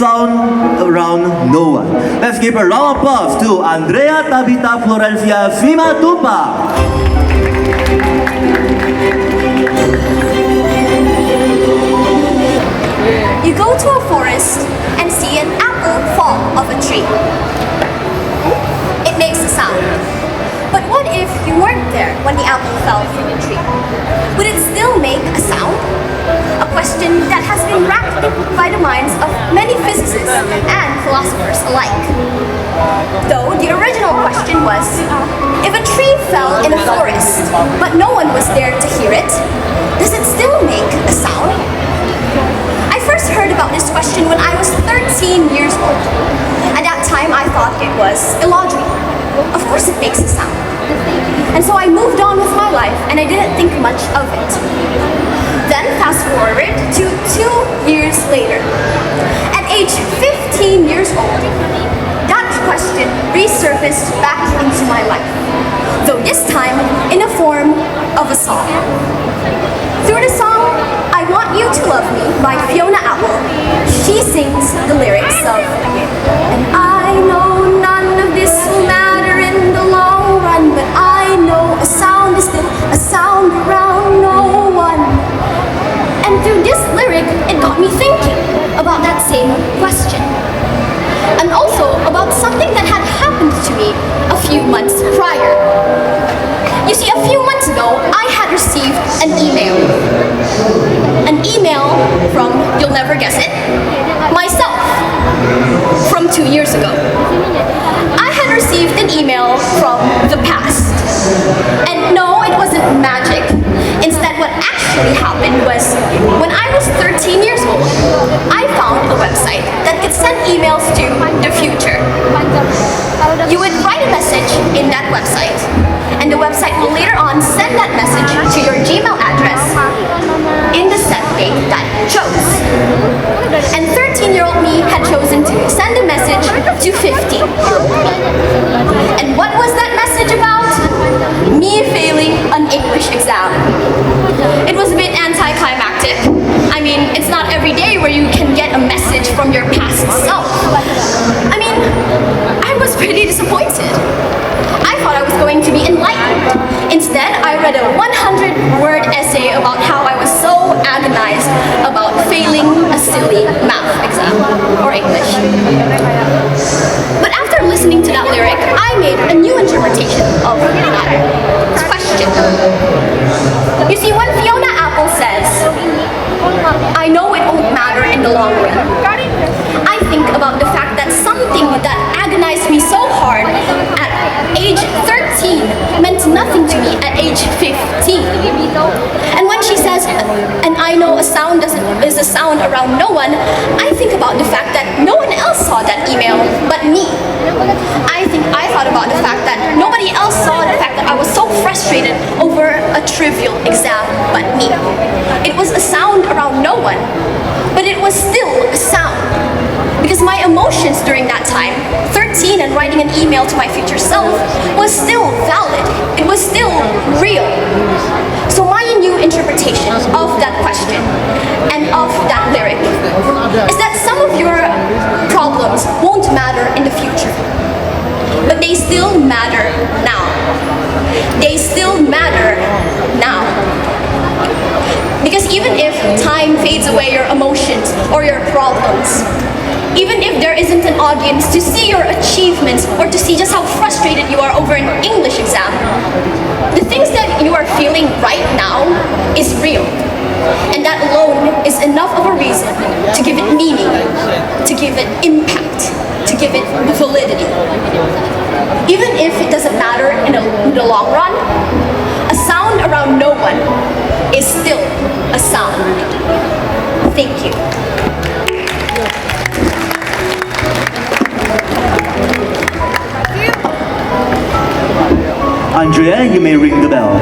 sound around no one. Let's give a round of applause to Andrea, Tabita, Florencia, Simatupang. You go to a forest and see an apple fall off a tree. It makes a sound. But what if you weren't there when the apple fell from the tree? Would it still make a sound? A question that has been racked by the minds of many physicists and philosophers alike. Though the original question was, if a tree fell in a forest, but no one was there to hear it, does it still make a sound? I first heard about this question when I was 13 years old. At that time, I thought it was illogical. Of course it makes a sound. And so I moved on with my life and I didn't think much of it. Then fast forward to 2 years later. At age 15 years old, that question resurfaced back into my life. Though this time in the form of a song. Through the song, I Want You to Love Me by Fiona Apple, she sings the lyrics of, and I know none of this will matter in the long run, but I know a sound is still a sound around no one. And through this lyric, it got me thinking about that same question. And also about something that had happened to me a few months prior. You see, a few months ago, I had received an email. An email from, you'll never guess it, myself, from 2 years ago. I had received an email from the past. And no, it wasn't magic. Instead, what actually happened was, when I was 13 years old, I found a website that could send emails to the future. You would write a message in that website, and the website will later on send that message to your Gmail address in the set date that you chose. And 13-year-old me had chosen to send a message to 15-year-old me. And what was that message about? Me failing an English exam. It was a bit anticlimactic. I mean, it's not every day where you can get a message from your past self. I mean, I was pretty disappointed. I thought I was going to be enlightened. Instead, I read a 100-word essay about how I was so agonized about failing a silly math exam or English. But after listening to that lyric, I made a new interpretation of that question. You see, when Fiona Apple says, I know it won't matter in the long run, I think about the fact that something that agonized me so hard at age 13 meant nothing to me at age 15. And when she says, and I know a sound is a sound around no one, I think about the fact that no one else saw that email but me. I thought about the fact that nobody else saw the fact that I was so frustrated over a trivial exam but me. It was a sound around no one, but it was still a sound. Because my emotions during that time, 13 and writing an email to my future self, was still valid. It was still real. So my new interpretation of that question and of that lyric is that some of your problems won't matter in the future, but they still matter now. They still matter now. Because even if time fades away your emotions or your problems, even if there isn't an audience to see your achievements or to see just how frustrated you are over an English exam, the things that you are feeling right now is real. And that alone is enough of a reason to give it meaning, to give it impact, to give it validity. Even if it doesn't matter in the long run, a sound around no one is still a sound. Thank you. Andrea, you may ring the bell.